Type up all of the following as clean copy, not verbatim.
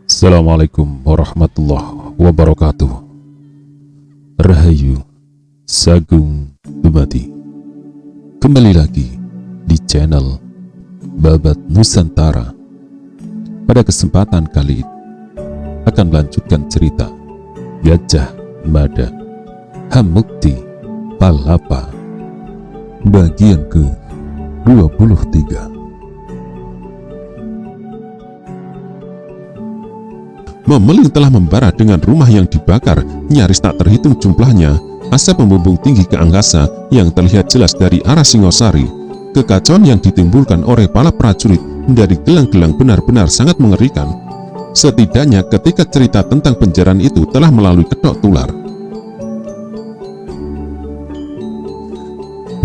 Assalamualaikum warahmatullahi wabarakatuh. Rahayu, Sagung Dumadi. Kembali lagi di channel Babat Nusantara. Pada kesempatan kali ini akan melanjutkan cerita Gajah Mada Hamukti Palapa bagian ke-23. Memeling telah membara dengan rumah yang dibakar, nyaris tak terhitung jumlahnya. Asap membumbung tinggi ke angkasa yang terlihat jelas dari arah Singosari. Kekacauan yang ditimbulkan oleh para prajurit dari gelang-gelang benar-benar sangat mengerikan. Setidaknya ketika cerita tentang penjarahan itu telah melalui kedok tular.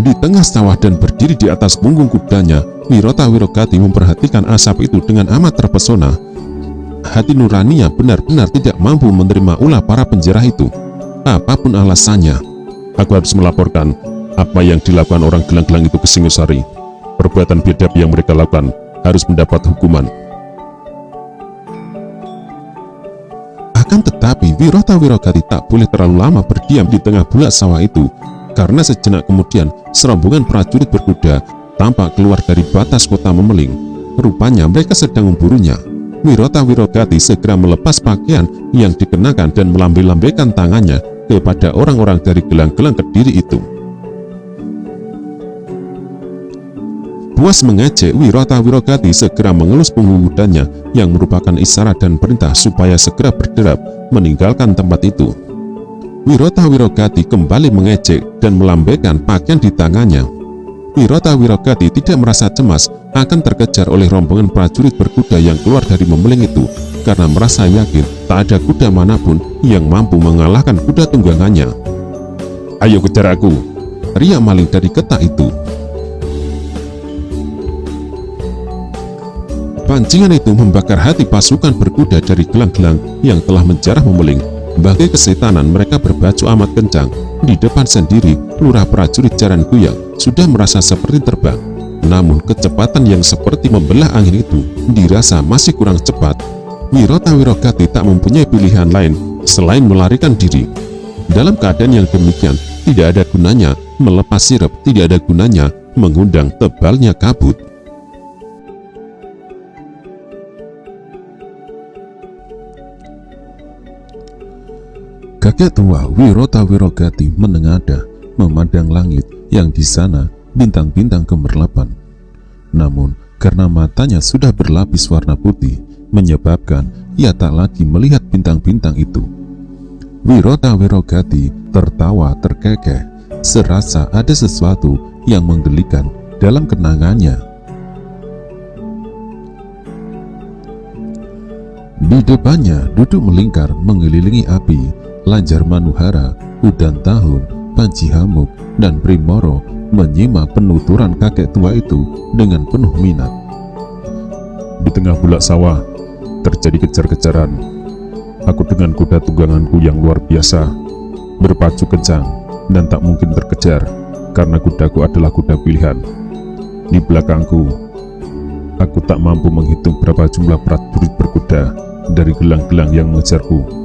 Di tengah sawah dan berdiri di atas punggung kudanya, Wirota Wirogati memperhatikan asap itu dengan amat terpesona. Hati nuraninya benar-benar tidak mampu menerima ulah para penjara itu. Apapun alasannya, aku harus melaporkan apa yang dilakukan orang gelang-gelang itu ke Singosari. Perbuatan biadab yang mereka lakukan harus mendapat hukuman. Akan tetapi Wirota Wirogati tak boleh terlalu lama berdiam di tengah bulak sawah itu, karena sejenak kemudian serombongan prajurit berkuda tampak keluar dari batas kota Memeling. Rupanya mereka sedang memburunya. Wirota Wirogati segera melepas pakaian yang dikenakan dan melambai-lambaikan tangannya kepada orang-orang dari gelang-gelang Kediri itu. Puas mengejek, Wirota Wirogati segera mengelus punggung kudanya yang merupakan isyarat dan perintah supaya segera berderap meninggalkan tempat itu. Wirota Wirogati kembali mengejek dan melambaikan pakaian di tangannya. Wirota Wirogati tidak merasa cemas akan terkejar oleh rombongan prajurit berkuda yang keluar dari Memeling itu, karena merasa yakin tak ada kuda manapun yang mampu mengalahkan kuda tunggangannya. "Ayo kejar aku!" teriak maling dari ketak itu. Pancingan itu membakar hati pasukan berkuda dari gelang-gelang yang telah menjarah Memeling. Bagai kesetanan mereka berbaju amat kencang. Di depan sendiri, lurah prajurit Jaran Guyang sudah merasa seperti terbang. Namun kecepatan yang seperti membelah angin itu dirasa masih kurang cepat. Wirota Wirogati tak mempunyai pilihan lain selain melarikan diri. Dalam keadaan yang demikian, tidak ada gunanya melepas sirep, tidak ada gunanya mengundang tebalnya kabut. Kakek tua Wirota Wirogati menengadah memandang langit yang di sana bintang-bintang gemerlapan. Namun karena matanya sudah berlapis warna putih, menyebabkan ia tak lagi melihat bintang-bintang itu. Wirota Wirogati tertawa terkekeh, serasa ada sesuatu yang menggelikan dalam kenangannya. Di depannya duduk melingkar mengelilingi api Lanjar Manuhara, Udan Tahun, Panji Hamuk, dan Primoro menyimak penuturan kakek tua itu dengan penuh minat. Di tengah bulak sawah terjadi kejar-kejaran. Aku dengan kuda tungganganku yang luar biasa berpacu kencang dan tak mungkin terkejar karena kudaku adalah kuda pilihan. Di belakangku, aku tak mampu menghitung berapa jumlah prajurit berkuda dari gelang-gelang yang mengejarku.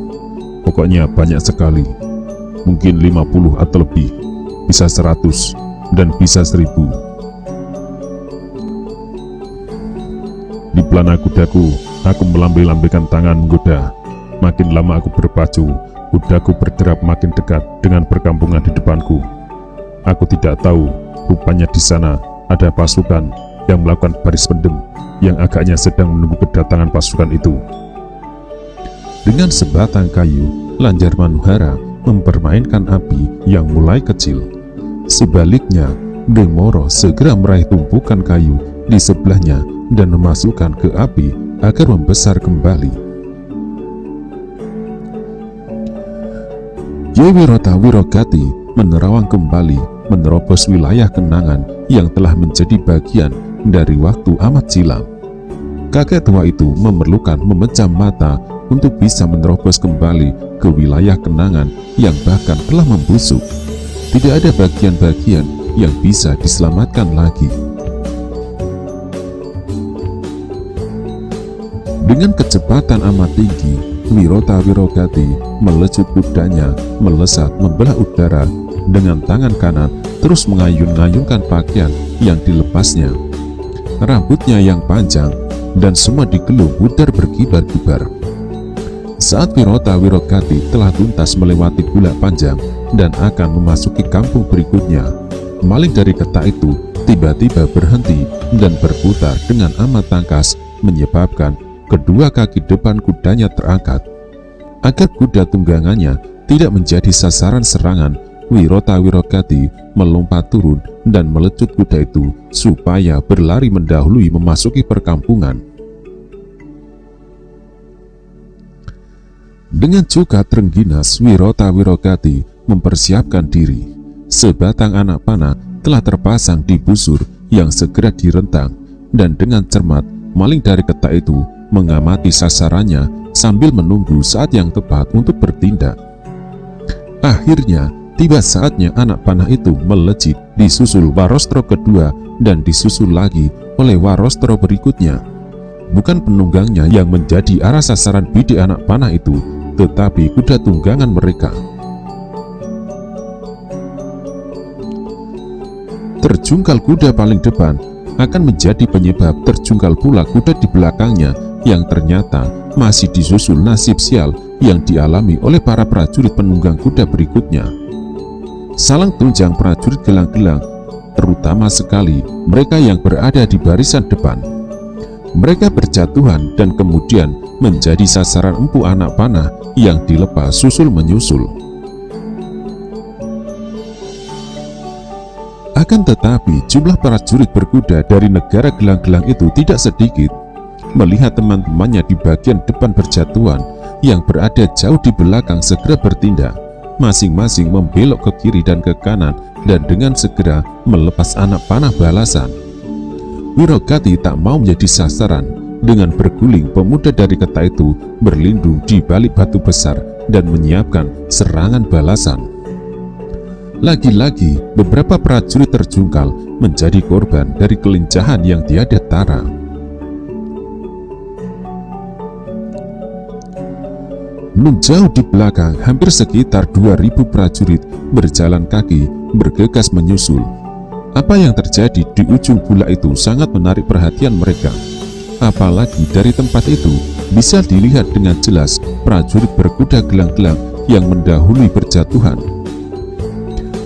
Pokoknya banyak sekali, mungkin 50 atau lebih, bisa 100 dan bisa 1000. Di pelana kudaku, aku melambai-lambaikan tangan menggoda. Makin lama aku berpacu, kudaku berderap makin dekat dengan perkampungan di depanku. Aku tidak tahu, rupanya di sana ada pasukan yang melakukan baris pendem yang agaknya sedang menunggu kedatangan pasukan itu. Dengan sebatang kayu, Lanjar Manuhara mempermainkan api yang mulai kecil. Sebaliknya, Demoro segera meraih tumpukan kayu di sebelahnya dan memasukkan ke api agar membesar kembali. Wirota Wirogati menerawang kembali menerobos wilayah kenangan yang telah menjadi bagian dari waktu amat silam. Kakek tua itu memerlukan memejam mata untuk bisa menerobos kembali ke wilayah kenangan yang bahkan telah membusuk. Tidak ada bagian-bagian yang bisa diselamatkan lagi. Dengan kecepatan amat tinggi, Wirota-Wirogati melecut kudanya, melesat membelah udara. Dengan tangan kanan terus mengayun-ngayunkan pakaian yang dilepasnya. Rambutnya yang panjang dan semua digelung pudar berkibar-kibar. Saat Wirota-Wirogati telah tuntas melewati bulak panjang dan akan memasuki kampung berikutnya, maling dari Ketak itu tiba-tiba berhenti dan berputar dengan amat tangkas, menyebabkan kedua kaki depan kudanya terangkat. Agar kuda tunggangannya tidak menjadi sasaran serangan, Wirota-Wirogati melompat turun dan melecut kuda itu supaya berlari mendahului memasuki perkampungan. Dengan juga terengginas, Wirota-Wirogati mempersiapkan diri. Sebatang anak panah telah terpasang di busur yang segera direntang, dan dengan cermat maling dari Ketak itu mengamati sasarannya sambil menunggu saat yang tepat untuk bertindak. Akhirnya tiba saatnya anak panah itu melejit, disusul warostro kedua dan disusul lagi oleh warostro berikutnya. Bukan penunggangnya yang menjadi arah sasaran bidik anak panah itu, tetapi kuda tunggangan mereka. Terjungkal kuda paling depan akan menjadi penyebab terjungkal pula kuda di belakangnya, yang ternyata masih disusul nasib sial yang dialami oleh para prajurit penunggang kuda berikutnya. Salang tunjang prajurit gelang-gelang, terutama sekali mereka yang berada di barisan depan. Mereka berjatuhan dan kemudian menjadi sasaran empu anak panah yang dilepas susul menyusul. Akan tetapi jumlah prajurit berkuda dari negara gelang-gelang itu tidak sedikit. Melihat teman-temannya di bagian depan berjatuhan, yang berada jauh di belakang segera bertindak, masing-masing membelok ke kiri dan ke kanan, dan dengan segera melepas anak panah balasan. Wirogati tak mau menjadi sasaran. Dengan berguling, pemuda dari Ketak itu berlindung di balik batu besar dan menyiapkan serangan balasan. Lagi-lagi beberapa prajurit terjungkal menjadi korban dari kelincahan yang tiada tara. Nun jauh di belakang, hampir sekitar 2000 prajurit berjalan kaki bergegas menyusul. Apa yang terjadi di ujung bulak itu sangat menarik perhatian mereka. Apalagi dari tempat itu bisa dilihat dengan jelas prajurit berkuda gelang-gelang yang mendahului berjatuhan.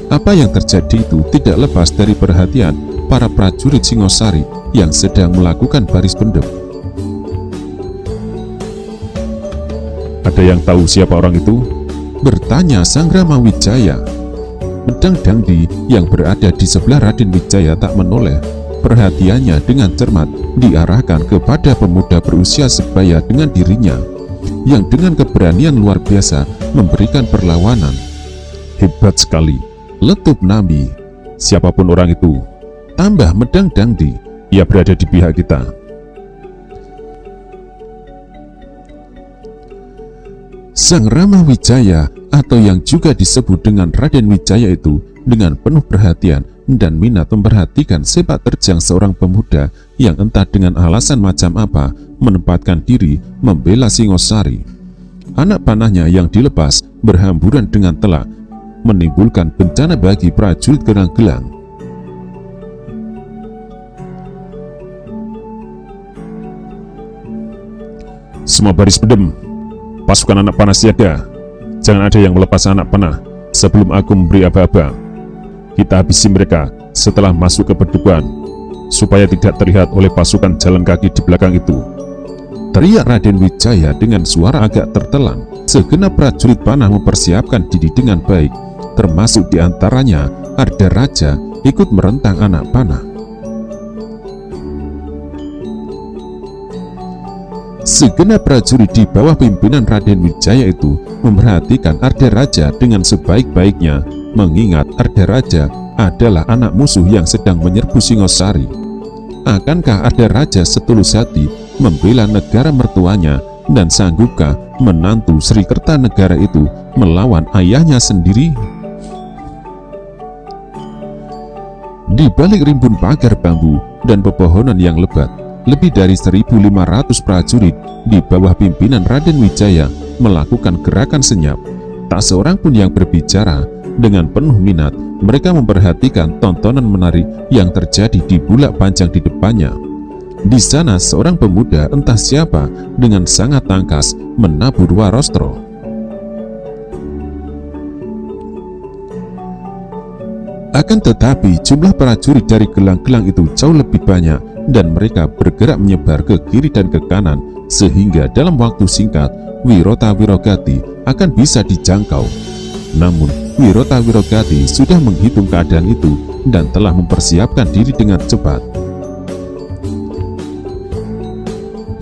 Apa yang terjadi itu tidak lepas dari perhatian para prajurit Singosari yang sedang melakukan baris pendem. "Ada yang tahu siapa orang itu?" bertanya Sang Ramawijaya. Medang Dangdi yang berada di sebelah Raden Wijaya tak menoleh. Perhatiannya dengan cermat diarahkan kepada pemuda berusia sebaya dengan dirinya, yang dengan keberanian luar biasa memberikan perlawanan. "Hebat sekali," letup Nambi. "Siapapun orang itu," tambah Medang Dangdi, "ia berada di pihak kita." Sang Ramawijaya atau yang juga disebut dengan Raden Wijaya itu dengan penuh perhatian dan minat memperhatikan sepak terjang seorang pemuda yang entah dengan alasan macam apa menempatkan diri membela Singosari. Anak panahnya yang dilepas berhamburan dengan telak, menimbulkan bencana bagi prajurit gelang-gelang. "Semua baris bedem, pasukan anak panah siaga. Jangan ada yang melepas anak panah sebelum aku memberi aba-aba. Kita habisi mereka setelah masuk ke pedukuhan, supaya tidak terlihat oleh pasukan jalan kaki di belakang itu," teriak Raden Wijaya dengan suara agak tertelan. Segenap prajurit panah mempersiapkan diri dengan baik, termasuk diantaranya Ardaraja ikut merentang anak panah. Segenap prajurit di bawah pimpinan Raden Wijaya itu memperhatikan Ardaraja dengan sebaik-baiknya, mengingat Ardaraja adalah anak musuh yang sedang menyerbu Singosari. Akankah Ardaraja setulus hati membela negara mertuanya, dan sanggupkah menantu Sri Kertanegara itu melawan ayahnya sendiri? Di balik rimbun pagar bambu dan pepohonan yang lebat, lebih dari 1.500 prajurit di bawah pimpinan Raden Wijaya melakukan gerakan senyap. Tak seorang pun yang berbicara. Dengan penuh minat, mereka memperhatikan tontonan menarik yang terjadi di bulak panjang di depannya. Di sana seorang pemuda entah siapa dengan sangat tangkas menabur Warostro. Akan tetapi jumlah prajurit dari gelang-gelang itu jauh lebih banyak dan mereka bergerak menyebar ke kiri dan ke kanan sehingga dalam waktu singkat Wirota Wirogati akan bisa dijangkau. Namun Wirota Wirogati sudah menghitung keadaan itu dan telah mempersiapkan diri dengan cepat.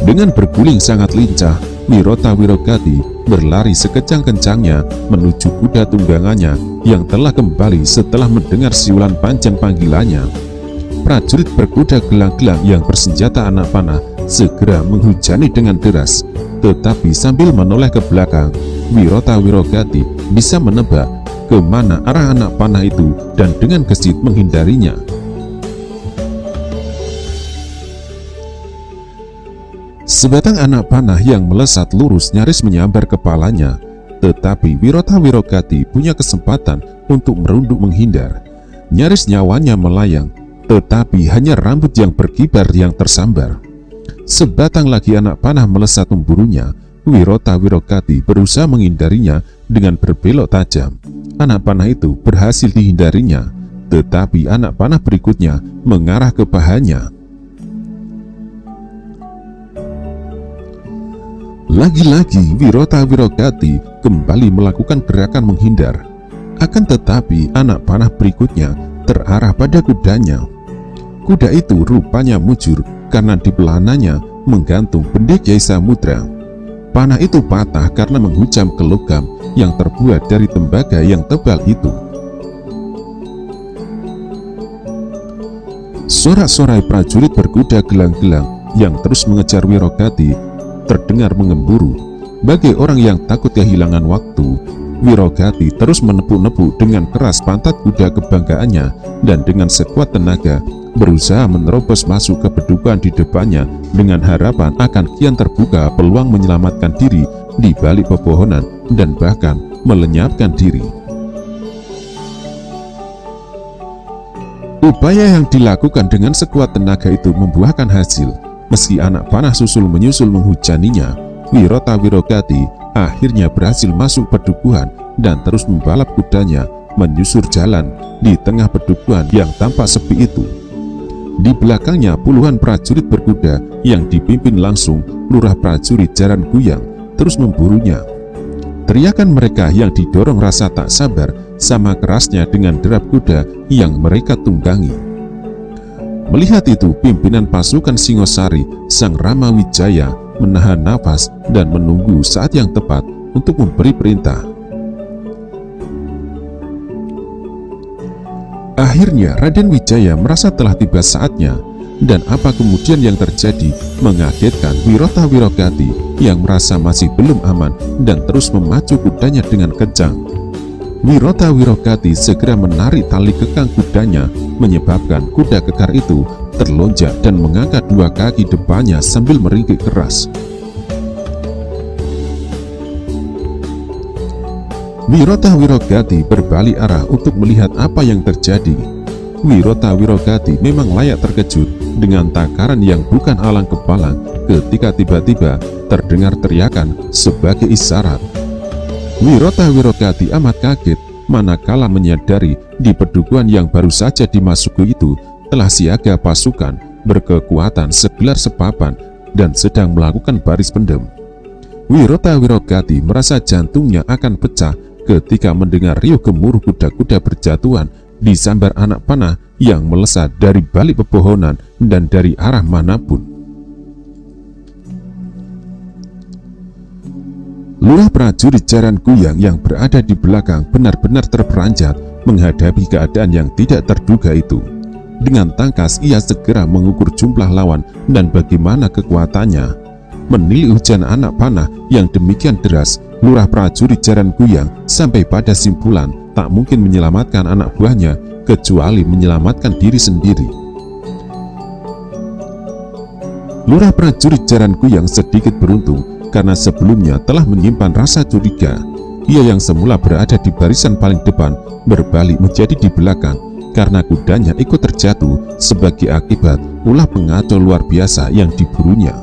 Dengan berguling sangat lincah, Wirota Wirogati berlari sekejang-kencangnya menuju kuda tunggangannya yang telah kembali setelah mendengar siulan panjang panggilannya. Prajurit berkuda gelang-gelang yang bersenjata anak panah segera menghujani dengan deras, tetapi sambil menoleh ke belakang, Wirota Wirogati bisa menebak kemana arah anak panah itu dan dengan gesit menghindarinya. Sebatang anak panah yang melesat lurus nyaris menyambar kepalanya, tetapi Wirota Wirogati punya kesempatan untuk merunduk menghindar. Nyaris nyawanya melayang, tetapi hanya rambut yang berkibar yang tersambar. Sebatang lagi anak panah melesat memburunya. Wirota Wirogati berusaha menghindarinya dengan berbelok tajam. Anak panah itu berhasil dihindarinya, tetapi anak panah berikutnya mengarah ke pahanya. Lagi-lagi Wirota Wirogati kembali melakukan gerakan menghindar. Akan tetapi anak panah berikutnya terarah pada kudanya. Kuda itu rupanya mujur karena di pelananya menggantung pendekar samudra. Panah itu patah karena menghujam ke logam yang terbuat dari tembaga yang tebal itu. Sorak-sorai prajurit berkuda gelang-gelang yang terus mengejar Wirogati terdengar mengemburu. Bagai orang yang takut kehilangan waktu, Wirogati terus menepuk-nepuk dengan keras pantat kuda kebanggaannya dan dengan sekuat tenaga berusaha menerobos masuk ke pedukuhan di depannya dengan harapan akan kian terbuka peluang menyelamatkan diri di balik pepohonan dan bahkan melenyapkan diri. Upaya yang dilakukan dengan sekuat tenaga itu membuahkan hasil. Meski anak panah susul menyusul menghujaninya, Wirota Wirogati akhirnya berhasil masuk pedukuhan dan terus membalap kudanya menyusur jalan di tengah pedukuhan yang tampak sepi itu. Di belakangnya puluhan prajurit berkuda yang dipimpin langsung lurah prajurit Jaran Kuyang terus memburunya. Teriakan mereka yang didorong rasa tak sabar sama kerasnya dengan derap kuda yang mereka tunggangi. Melihat itu, pimpinan pasukan Singosari, Sang Rama Wijaya, menahan nafas dan menunggu saat yang tepat untuk memberi perintah. Akhirnya Raden Wijaya merasa telah tiba saatnya, dan apa kemudian yang terjadi mengagetkan Wirota Wirogati yang merasa masih belum aman dan terus memacu kudanya dengan kencang. Wirota Wirogati segera menarik tali kekang kudanya, menyebabkan kuda kekar itu terlonjak dan mengangkat dua kaki depannya sambil meringkik keras. Wirota Wirogati berbalik arah untuk melihat apa yang terjadi. Wirota Wirogati memang layak terkejut dengan takaran yang bukan alang kepalang ketika tiba-tiba terdengar teriakan sebagai isyarat. Wirota Wirogati amat kaget manakala menyadari di pedukuhan yang baru saja dimasuki itu telah siaga pasukan berkekuatan segelar sepapan dan sedang melakukan baris pendem. Wirota Wirogati merasa jantungnya akan pecah ketika mendengar riuh gemuruh kuda-kuda berjatuhan disambar anak panah yang melesat dari balik pepohonan dan dari arah manapun. Lurah prajurit Jaran Kuyang yang berada di belakang benar-benar terperanjat menghadapi keadaan yang tidak terduga itu. Dengan tangkas ia segera mengukur jumlah lawan dan bagaimana kekuatannya. Menilik hujan anak panah yang demikian deras, lurah prajurit Jaran Kuyang sampai pada simpulan tak mungkin menyelamatkan anak buahnya kecuali menyelamatkan diri sendiri. Lurah prajurit Jaran Kuyang sedikit beruntung karena sebelumnya telah menyimpan rasa curiga. Ia yang semula berada di barisan paling depan berbalik menjadi di belakang karena kudanya ikut terjatuh sebagai akibat ulah pengacau luar biasa yang diburunya.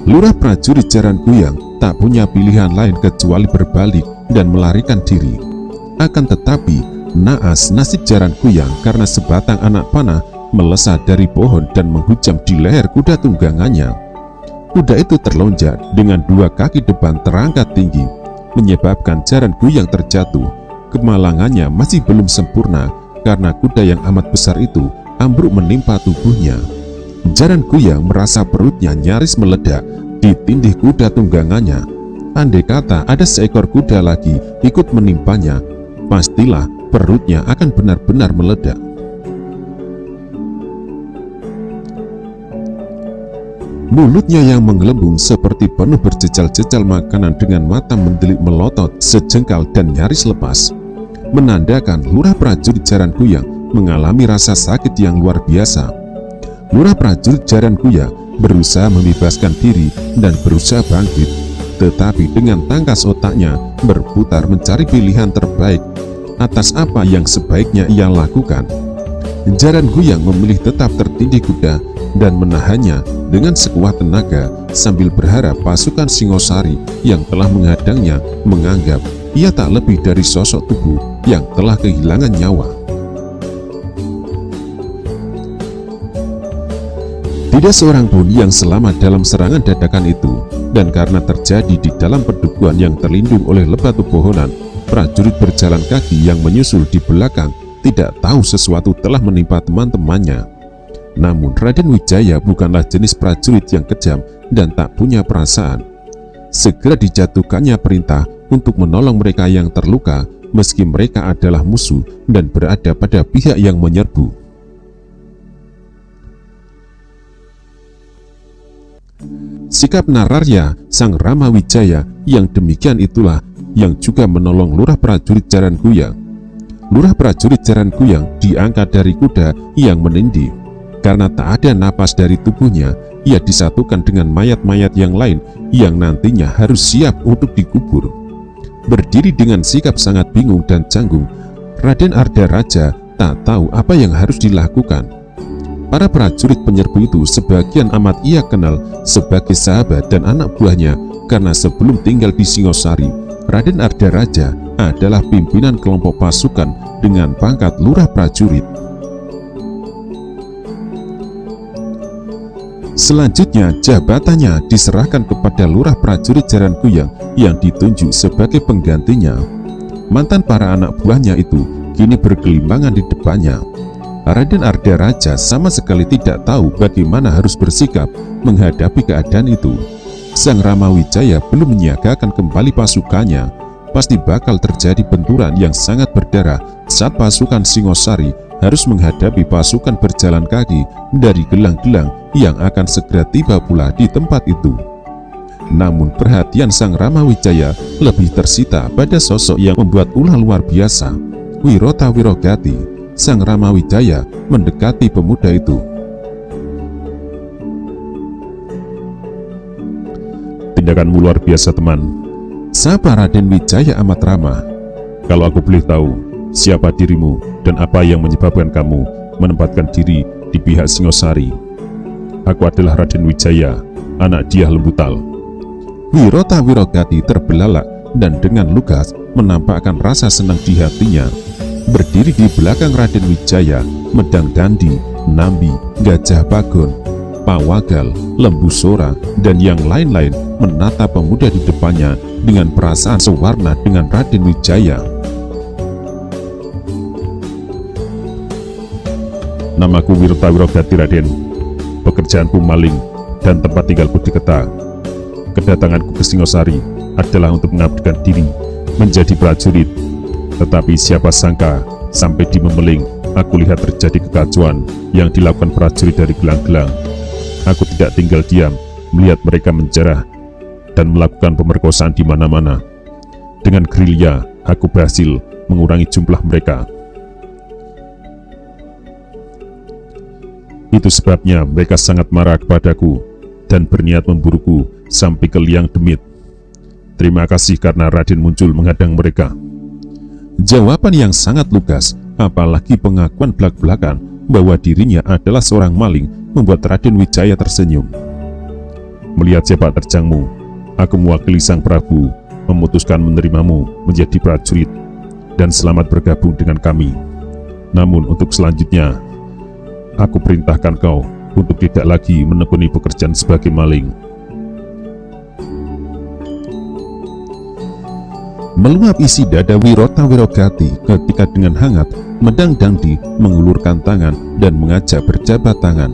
Lurah prajurit Jaran Kuyang tak punya pilihan lain kecuali berbalik dan melarikan diri. Akan tetapi, naas nasib Jaran Kuyang karena sebatang anak panah melesat dari pohon dan menghujam di leher kuda tunggangannya. Kuda itu terlonjak dengan dua kaki depan terangkat tinggi, menyebabkan Jaran Kuyang terjatuh. Kemalangannya masih belum sempurna karena kuda yang amat besar itu ambruk menimpa tubuhnya. Jaran Kuyang merasa perutnya nyaris meledak ditindih kuda tunggangannya. Andai kata ada seekor kuda lagi ikut menimpanya, pastilah perutnya akan benar-benar meledak. Mulutnya yang menggelembung seperti penuh berjejal-jejal makanan dengan mata mendelik melotot sejengkal dan nyaris lepas, menandakan lurah prajurit Jaran Kuyang mengalami rasa sakit yang luar biasa. Lurah prajurit Jaran Kuyang berusaha membebaskan diri dan berusaha bangkit, tetapi dengan tangkas otaknya berputar mencari pilihan terbaik atas apa yang sebaiknya ia lakukan. Jaran Kuyang memilih tetap tertindih kuda dan menahannya dengan sekuat tenaga sambil berharap pasukan Singosari yang telah menghadangnya menganggap ia tak lebih dari sosok tubuh yang telah kehilangan nyawa. Tidak seorang pun yang selamat dalam serangan dadakan itu, dan karena terjadi di dalam pedukuhan yang terlindung oleh lebat pepohonan, prajurit berjalan kaki yang menyusul di belakang tidak tahu sesuatu telah menimpa teman-temannya. Namun Raden Wijaya bukanlah jenis prajurit yang kejam dan tak punya perasaan. Segera dijatuhkannya perintah untuk menolong mereka yang terluka meski mereka adalah musuh dan berada pada pihak yang menyerbu. Sikap Nararya, sang Rama Wijaya yang demikian itulah yang juga menolong lurah prajurit Jaran Kuyang. Lurah prajurit Jaran Kuyang diangkat dari kuda yang menindih. Karena tak ada napas dari tubuhnya, ia disatukan dengan mayat-mayat yang lain yang nantinya harus siap untuk dikubur. Berdiri dengan sikap sangat bingung dan canggung, Raden Ardaraja tak tahu apa yang harus dilakukan. Para prajurit penyerbu itu sebagian amat ia kenal sebagai sahabat dan anak buahnya karena sebelum tinggal di Singosari, Raden Ardaraja adalah pimpinan kelompok pasukan dengan pangkat lurah prajurit. Selanjutnya jabatannya diserahkan kepada lurah prajurit Jaran Kuyang yang ditunjuk sebagai penggantinya. Mantan para anak buahnya itu kini bergelimbangan di depannya. Raden Ardaraja sama sekali tidak tahu bagaimana harus bersikap menghadapi keadaan itu. Sang Rama Wijaya belum menyiagakan kembali pasukannya. Pasti bakal terjadi benturan yang sangat berdarah saat pasukan Singosari harus menghadapi pasukan berjalan kaki dari gelang-gelang yang akan segera tiba pula di tempat itu. Namun perhatian sang Rama Wijaya lebih tersita pada sosok yang membuat ulah luar biasa. Wirota Wirogati, sang Rama Wijaya mendekati pemuda itu. Tindakanmu luar biasa, teman. Sapa Raden Wijaya amat ramah. Kalau aku boleh tahu, siapa dirimu dan apa yang menyebabkan kamu menempatkan diri di pihak Singosari? Aku adalah Raden Wijaya, anak Dyah Lembutal. Wirota Wirogati terbelalak dan dengan lugas menampakkan rasa senang di hatinya. Berdiri di belakang Raden Wijaya, Medang Dandi, Nambi, Gajah Bagon, Pawagal, Lembu Sora, dan yang lain-lain menatap pemuda di depannya dengan perasaan sewarna dengan Raden Wijaya. Namaku Wirota Wirogati, Raden. Pekerjaanku maling dan tempat tinggalku di Keta. Kedatanganku ke Singosari adalah untuk mengabdikan diri menjadi prajurit. Tetapi siapa sangka sampai di Memeling aku lihat terjadi kekacauan yang dilakukan prajurit dari gelang-gelang. Aku tidak tinggal diam melihat mereka menjarah dan melakukan pemerkosaan di mana-mana. Dengan gerilya aku berhasil mengurangi jumlah mereka. Itu sebabnya mereka sangat marah kepadaku dan berniat memburuku sampai ke liang demit. Terima kasih karena Raden muncul menghadang mereka." Jawaban yang sangat lugas, apalagi pengakuan belak-belakan bahwa dirinya adalah seorang maling, membuat Raden Wijaya tersenyum. "Melihat sepak terjangmu, aku mewakili Sang Prabu memutuskan menerimamu menjadi prajurit dan selamat bergabung dengan kami. Namun untuk selanjutnya, aku perintahkan kau untuk tidak lagi menekuni pekerjaan sebagai maling." Meluap isi dada Wirota Wirogati ketika dengan hangat Medang Dangdi mengulurkan tangan dan mengajak berjabat tangan.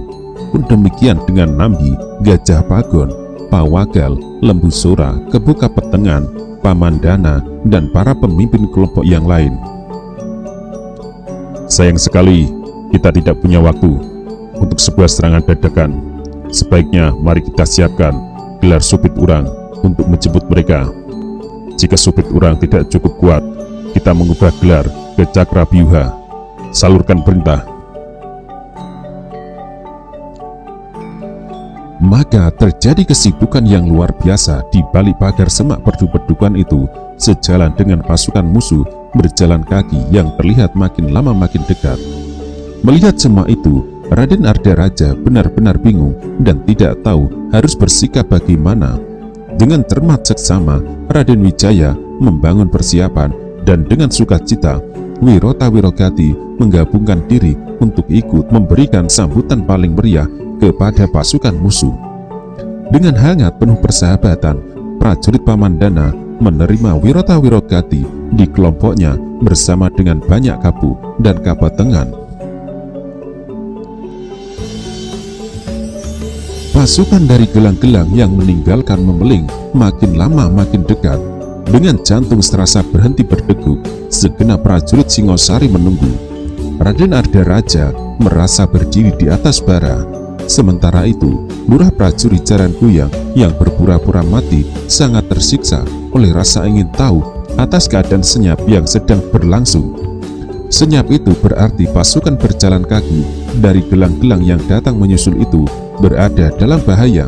Pun demikian dengan Nambi, Gajah Pagon, Pawagal, Lembu Sora, Kebu Kapetengan, Pamandana, dan para pemimpin kelompok yang lain. "Sayang sekali kita tidak punya waktu untuk sebuah serangan dadakan. Sebaiknya mari kita siapkan gelar supit urang untuk menjemput mereka. Jika supit urang tidak cukup kuat, kita mengubah gelar ke Cakrabyuha. Salurkan perintah." Maka terjadi kesibukan yang luar biasa di balik pagar semak perdu-perdukan itu, sejalan dengan pasukan musuh berjalan kaki yang terlihat makin lama makin dekat. Melihat semua itu, Raden Ardaraja benar-benar bingung dan tidak tahu harus bersikap bagaimana. Dengan cermat seksama, Raden Wijaya membangun persiapan dan dengan sukacita Wirota Wirogati menggabungkan diri untuk ikut memberikan sambutan paling meriah kepada pasukan musuh. Dengan hangat penuh persahabatan, prajurit Pamandana menerima Wirota Wirogati di kelompoknya bersama dengan banyak kapu dan kapetengan. Pasukan dari gelang-gelang yang meninggalkan Memeling makin lama makin dekat. Dengan jantung serasa berhenti berdegup, segenap prajurit Singosari menunggu. Raden Ardaraja merasa berdiri di atas bara. Sementara itu, lurah prajurit Jarankuyang yang berpura-pura mati sangat tersiksa oleh rasa ingin tahu atas keadaan senyap yang sedang berlangsung. Senyap itu berarti pasukan berjalan kaki dari gelang-gelang yang datang menyusul itu berada dalam bahaya,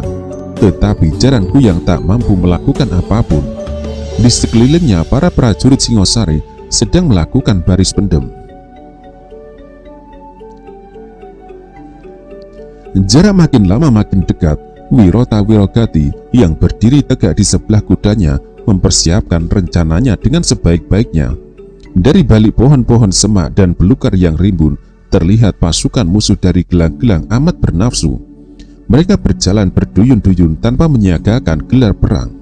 tetapi Jarankuyang tak mampu melakukan apapun. Di sekelilingnya para prajurit Singosari sedang melakukan baris pendem. Jarak makin lama makin dekat, Wirota Wirogati yang berdiri tegak di sebelah kudanya mempersiapkan rencananya dengan sebaik-baiknya. Dari balik pohon-pohon semak dan belukar yang rimbun, terlihat pasukan musuh dari gelang-gelang amat bernafsu. Mereka berjalan berduyun-duyun tanpa menyiagakan gelar perang.